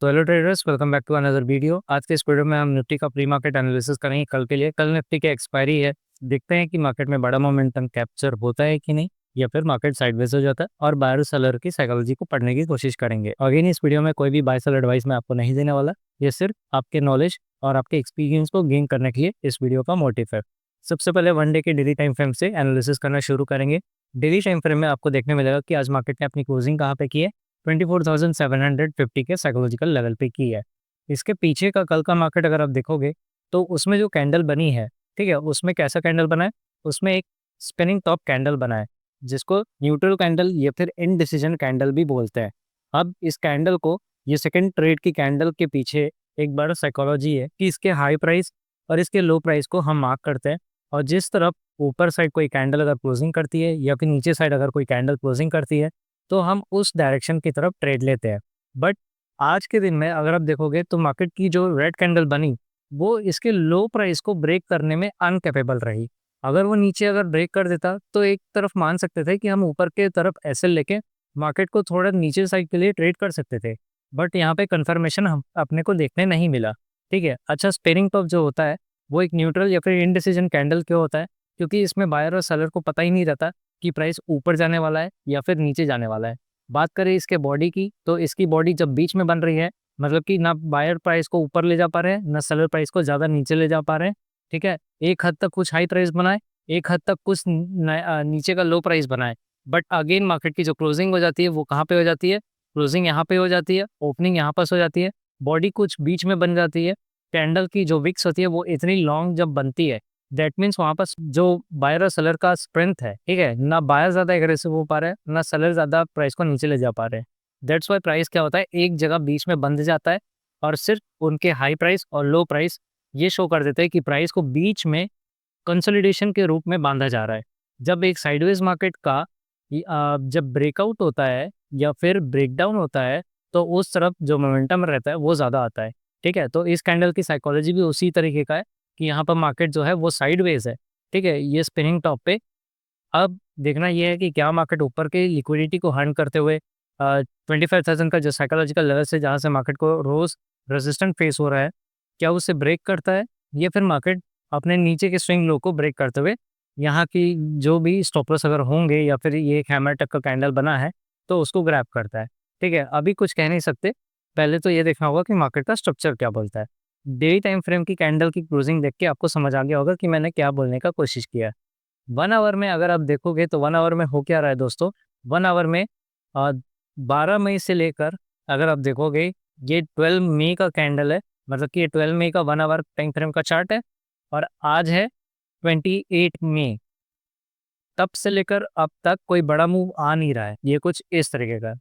तो hello traders, welcome back to another video. आज के इस वीडियो में हम निफ्टी का प्री मार्केट एनालिसिस करेंगे कल के लिए। कल निफ्टी की एक्सपायरी है, देखते हैं कि मार्केट में बड़ा मोमेंटम कैप्चर होता है कि नहीं, या फिर मार्केट साइडवेज हो जाता है। और बायर सेलर की साइकोलॉजी को पढ़ने की कोशिश करेंगे। अगेन इस वीडियो में कोई भी बाय सेल एडवाइस मैं आपको नहीं देने वाला, ये सिर्फ आपके नॉलेज और आपके एक्सपीरियंस को गेन करने के लिए इस वीडियो का मोटिव है। सबसे पहले वन डे के डेली टाइम फ्रेम से एनालिसिस करना शुरू करेंगे। डेली टाइम फ्रेम में आपको देखने मिलेगा कि आज मार्केट ने अपनी क्लोजिंग कहाँ पे की है, 24,750 के साइकोलॉजिकल लेवल पे की है। इसके पीछे का कल का मार्केट अगर आप देखोगे तो उसमें जो कैंडल बनी है, ठीक है, उसमें कैसा कैंडल बना है, उसमें एक स्पिनिंग टॉप कैंडल बना है, जिसको न्यूट्रल कैंडल या फिर इनडिसीजन कैंडल भी बोलते हैं। अब इस कैंडल को, ये सेकंड ट्रेड की कैंडल के पीछे एक बड़ा साइकोलॉजी है कि इसके हाई प्राइस और इसके लो प्राइस को हम मार्क करते हैं। और जिस तरफ ऊपर साइड कोई कैंडल अगर क्लोजिंग करती है या फिर नीचे साइड अगर कोई कैंडल क्लोजिंग करती है, तो हम उस डायरेक्शन की तरफ ट्रेड लेते हैं। बट आज के दिन में अगर आप देखोगे तो मार्केट की जो रेड कैंडल बनी, वो इसके लो प्राइस को ब्रेक करने में अनकेपेबल रही। अगर वो नीचे अगर ब्रेक कर देता तो एक तरफ मान सकते थे कि हम ऊपर के तरफ एसएल लेके मार्केट को थोड़ा नीचे साइड के लिए ट्रेड कर सकते थे। बट यहाँ पे कंफर्मेशन हम अपने को देखने नहीं मिला। ठीक है, अच्छा, स्पेयरिंग टॉप जो होता है वो एक न्यूट्रल या फिर इनडिसीजन कैंडल क्यों होता है? क्योंकि इसमें बायर और सेलर को पता ही नहीं रहता कि प्राइस ऊपर जाने वाला है या फिर नीचे जाने वाला है। बात करें इसके बॉडी की, तो इसकी बॉडी जब बीच में बन रही है, मतलब कि ना बायर प्राइस को ऊपर ले जा पा रहे हैं, ना सेलर प्राइस को ज़्यादा नीचे ले जा पा रहे हैं। ठीक है, एक हद तक कुछ हाई प्राइस बनाए, एक हद तक कुछ नीचे का लो प्राइस बनाए। बट अगेन मार्केट की जो क्लोजिंग हो जाती है वो कहाँ पे हो जाती है? क्लोजिंग यहाँ पे हो जाती है, ओपनिंग यहाँ पास हो जाती है, बॉडी कुछ बीच में बन जाती है। कैंडल की जो विक्स होती है वो इतनी लॉन्ग जब बनती है, दैट मीन्स वहाँ पर जो बायर और सेलर का स्ट्रेंथ है, ठीक है, ना बायर ज़्यादा एग्रेसिव हो पा रहा है, ना सेलर ज़्यादा प्राइस को नीचे ले जा पा रहे हैं। दैट्स वाई प्राइस क्या होता है, एक जगह बीच में बंध जाता है। और सिर्फ उनके हाई प्राइस और लो प्राइस ये शो कर देते हैं कि प्राइस को बीच में कंसोलिडेशन के रूप में बांधा जा रहा है। जब एक साइडवेज मार्केट का जब ब्रेकआउट होता है या फिर ब्रेकडाउन होता है, तो उस तरफ जो मोमेंटम रहता है वो ज़्यादा आता है। ठीक है, तो इस कैंडल की साइकोलॉजी भी उसी तरीके का है कि यहाँ पर मार्केट जो है वो साइडवेज है। ठीक है, ये स्पिनिंग टॉप पे। अब देखना ये है कि क्या मार्केट ऊपर के लिक्विडिटी को हर्न करते हुए 25,000 का जो साइकोलॉजिकल लेवल से जहाँ से मार्केट को रोज रेजिस्टेंट फेस हो रहा है, क्या उसे ब्रेक करता है, या फिर मार्केट अपने नीचे के स्विंग लो को ब्रेक करते हुए यहाँ की जो भी स्टॉपर्स अगर होंगे या फिर ये एक हैमर टक का कैंडल बना है तो उसको ग्रैब करता है। ठीक है, अभी कुछ कह नहीं सकते, पहले तो ये देखना होगा कि मार्केट का स्ट्रक्चर क्या बोलता है। डेली टाइम फ्रेम की कैंडल की क्लोजिंग देख के आपको समझ आ गया होगा कि मैंने क्या बोलने का कोशिश किया है। 1 आवर में अगर आप देखोगे तो 1 आवर में हो क्या रहा है दोस्तों। 1 आवर में 12 मई से लेकर अगर आप देखोगे, ये 12 मई का कैंडल है, मतलब कि ये 12 मई का 1 आवर टाइम फ्रेम का चार्ट है। और आज है 28 मई। तब से लेकर अब तक कोई बड़ा मूव आ नहीं रहा है, ये कुछ इस तरीके का।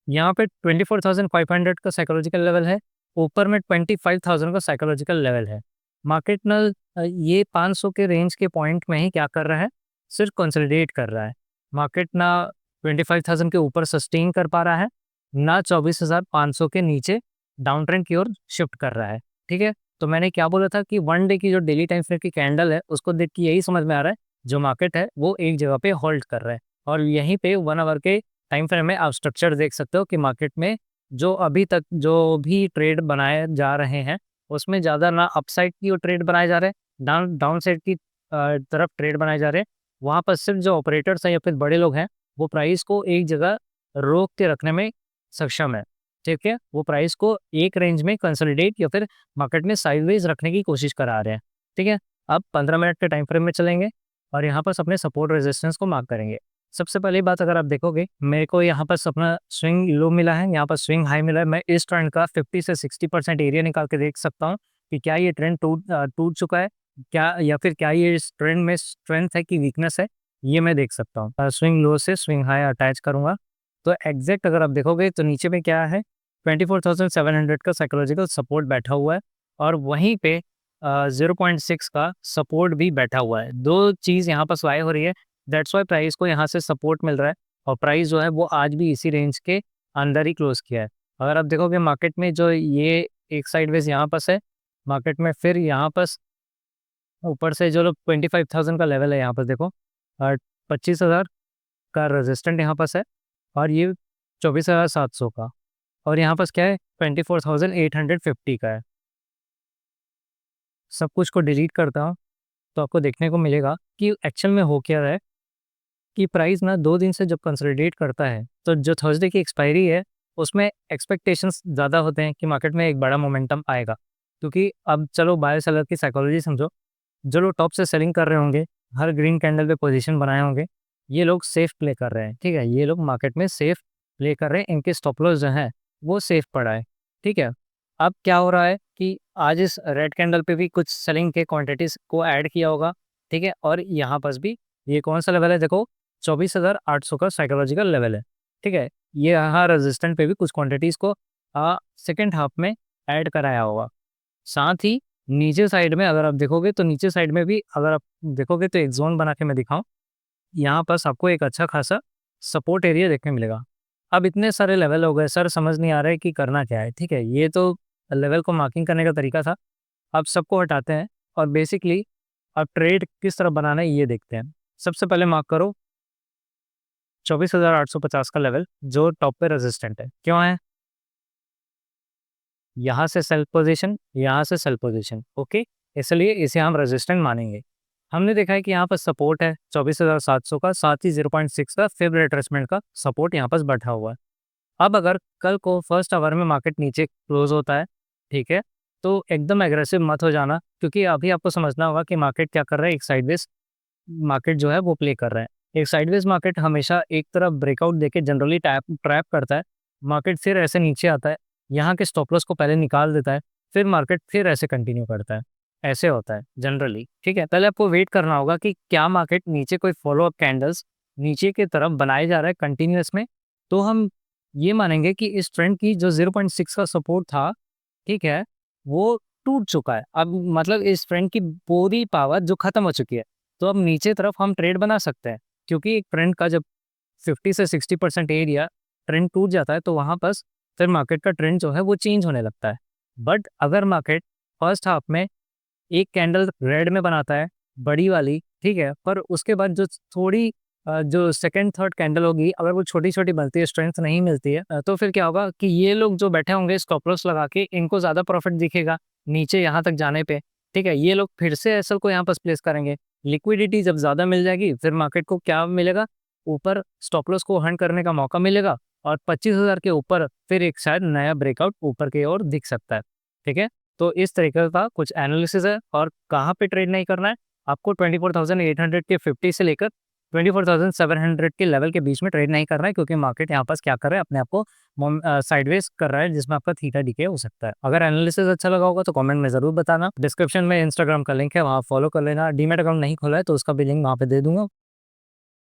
यहाँ पे 24,500 का साइकोलॉजिकल लेवल है, ऊपर में 25,000 का साइकोलॉजिकल लेवल है। मार्केट ना ये 500 के रेंज के पॉइंट में ही क्या कर रहा है, सिर्फ कंसोलिडेट कर रहा है। मार्केट ना 25,000 के ऊपर सस्टेन कर पा रहा है, ना 24,500 के नीचे डाउन ट्रेंड की ओर शिफ्ट कर रहा है। ठीक है, तो मैंने क्या बोला था कि वन डे की जो डेली टाइम फ्रेम की कैंडल है उसको देख के यही समझ में आ रहा है, जो मार्केट है वो एक जगह पे होल्ड कर रहा है। और यहीं पे 1 आवर के टाइम फ्रेम में आप स्ट्रक्चर देख सकते हो कि मार्केट में जो अभी तक जो भी ट्रेड बनाए जा रहे हैं, उसमें ज़्यादा ना अपसाइड की ओर ट्रेड बनाए जा रहे हैं, डाउन साइड की तरफ ट्रेड बनाए जा रहे हैं। वहाँ पर सिर्फ जो ऑपरेटर्स हैं या फिर बड़े लोग हैं, वो प्राइस को एक जगह रोक के रखने में सक्षम है। ठीक है, वो प्राइस को एक रेंज में कंसोलिडेट या फिर मार्केट में साइडवेज रखने की कोशिश करा रहे हैं। ठीक है, अब 15 मिनट के टाइम फ्रेम में चलेंगे और यहाँ पर अपने सपोर्ट रेजिस्टेंस को मार्क करेंगे। सबसे पहली बात, अगर आप देखोगे मेरे को यहाँ पर अपना स्विंग लो मिला है, यहाँ पर स्विंग हाई मिला है। मैं इस ट्रेंड का 50 से 60% एरिया निकाल के देख सकता हूँ कि क्या ये ट्रेंड टूट चुका है, क्या या फिर क्या ये इस ट्रेंड में स्ट्रेंथ है कि वीकनेस है, ये मैं देख सकता हूँ। स्विंग लो से स्विंग हाई अटैच करूंगा तो एग्जैक्ट अगर आप देखोगे तो नीचे में क्या है, 24,700 का साइकोलॉजिकल सपोर्ट बैठा हुआ है, और वहीं पे 0.6 का सपोर्ट भी बैठा हुआ है। दो चीज़ यहाँ पर स्वाई हो रही है, दैट्स वाई प्राइस को यहाँ से सपोर्ट मिल रहा है। और प्राइस जो है वो आज भी इसी रेंज के अंदर ही क्लोज किया है। अगर आप देखोगे मार्केट में जो ये एक साइडवेज यहाँ पास है, मार्केट में फिर यहाँ पास ऊपर से जो लोग 25,000 का लेवल है यहाँ पर देखो, और 25,000 का रेजिस्टेंट यहाँ पास है, और ये 24,700 का। और यहाँ पास क्या है 24,850 का है। सब कुछ को डिलीट करता हूँ तो आपको देखने को मिलेगा कि एक्चुअल में हो क्या रहा है कि प्राइस ना 2 दिन से जब कंसोलिडेट करता है तो जो थर्सडे की एक्सपायरी है उसमें एक्सपेक्टेशंस ज़्यादा होते हैं कि मार्केट में एक बड़ा मोमेंटम आएगा। क्योंकि अब चलो बायर सेलर की साइकोलॉजी समझो, जो लोग टॉप से सेलिंग कर रहे होंगे, हर ग्रीन कैंडल पे पोजीशन बनाए होंगे, ये लोग सेफ प्ले कर रहे हैं, ठीक है? ये लोग मार्केट में सेफ प्ले कर रहे हैं, इनके स्टॉप लॉस जो है वो सेफ पड़ा है, ठीक है? अब क्या हो रहा है कि आज इस रेड कैंडल पे भी कुछ सेलिंग के क्वांटिटीज़ को ऐड किया होगा, ठीक है? और यहाँ पास भी ये कौन सा लेवल है देखो, 24,800 का साइकोलॉजिकल लेवल है, ठीक है? ये यहाँ रेजिस्टेंट पे भी कुछ क्वांटिटीज़ को सेकंड हाफ में ऐड कराया होगा। साथ ही नीचे साइड में अगर आप देखोगे तो नीचे साइड में भी अगर आप देखोगे तो एक ज़ोन बना के मैं दिखाऊँ, यहाँ पास आपको एक अच्छा खासा सपोर्ट एरिया देखने मिलेगा। अब इतने सारे लेवल हो गए सर, समझ नहीं आ रहा है कि करना क्या है, ठीक है? ये तो लेवल को मार्किंग करने का तरीका था। अब सबको हटाते हैं और बेसिकली अब ट्रेड किस तरह बनाना है ये देखते हैं। सबसे पहले मार्क करो 24,850 का लेवल जो टॉप पे रेजिस्टेंट है। क्यों है? यहाँ से सेल पोजीशन, यहाँ से सेल पोजीशन, ओके? इसलिए इसे हम रेजिस्टेंट मानेंगे। हमने देखा है कि यहाँ पर सपोर्ट है 24,700 का, साथ ही 0.6 का फेब रिट्रेसमेंट का सपोर्ट यहाँ पर बैठा हुआ है। अब अगर कल को फर्स्ट आवर में मार्केट नीचे क्लोज होता है, ठीक है? तो एकदम एग्रेसिव मत हो जाना, क्योंकि अभी आपको समझना होगा कि मार्केट क्या कर रहा है, एक साइडवेज मार्केट जो है वो प्ले कर रहा है। एक साइडवेज मार्केट हमेशा एक तरफ ब्रेकआउट देके जनरली ट्रैप करता है, मार्केट फिर ऐसे नीचे आता है, यहाँ के स्टॉप लॉस को पहले निकाल देता है, फिर मार्केट फिर ऐसे कंटिन्यू करता है। ऐसे होता है जनरली, ठीक है? पहले आपको वेट करना होगा कि क्या मार्केट नीचे कोई फॉलो अप कैंडल्स नीचे की तरफ बनाए जा रहा है कंटिन्यूअस में, तो हम ये मानेंगे कि इस ट्रेंड की जो 0.6 का सपोर्ट था, ठीक है, वो टूट चुका है। अब मतलब इस ट्रेंड की पूरी पावर जो खत्म हो चुकी है, तो अब नीचे तरफ हम ट्रेड बना सकते हैं, क्योंकि एक ट्रेंड का जब 50 से 60% एरिया ट्रेंड टूट जाता है तो वहाँ पर फिर मार्केट का ट्रेंड जो है वो चेंज होने लगता है। बट अगर मार्केट फर्स्ट हाफ में एक कैंडल रेड में बनाता है, बड़ी वाली, ठीक है, पर उसके बाद जो थोड़ी जो सेकंड थर्ड कैंडल होगी, अगर वो छोटी-छोटी बनती है, स्ट्रेंथ नहीं मिलती है, तो फिर क्या होगा कि ये लोग जो बैठे होंगे स्टॉप लॉस लगा के, इनको ज़्यादा प्रॉफिट दिखेगा नीचे यहाँ तक जाने पे, ठीक है? ये लोग फिर से एसएल को यहाँ पास प्लेस करेंगे। लिक्विडिटी जब ज़्यादा मिल जाएगी, फिर मार्केट को क्या मिलेगा? ऊपर स्टॉप लॉस को हंट करने का मौका मिलेगा और 25,000 के ऊपर फिर एक शायद नया ब्रेकआउट ऊपर की ओर दिख सकता है, ठीक है? तो इस तरीके का कुछ एनालिसिस है और कहाँ पे ट्रेड नहीं करना है, आपको 24,800 के 50 से लेकर 24,700 के लेवल के बीच में ट्रेड नहीं करना है, क्योंकि मार्केट यहाँ पास क्या कर रहा है, अपने आप को साइडवेज कर रहा है, जिसमें आपका थीटा डीके हो सकता है। अगर एनालिसिस अच्छा लगा होगा तो कमेंट में ज़रूर बताना। डिस्क्रिप्शन में इंस्टाग्राम का लिंक है, वहाँ फॉलो कर लेना। डीमैट अकाउंट नहीं खोला है तो उसका भी लिंक वहाँ पे दे दूंगा।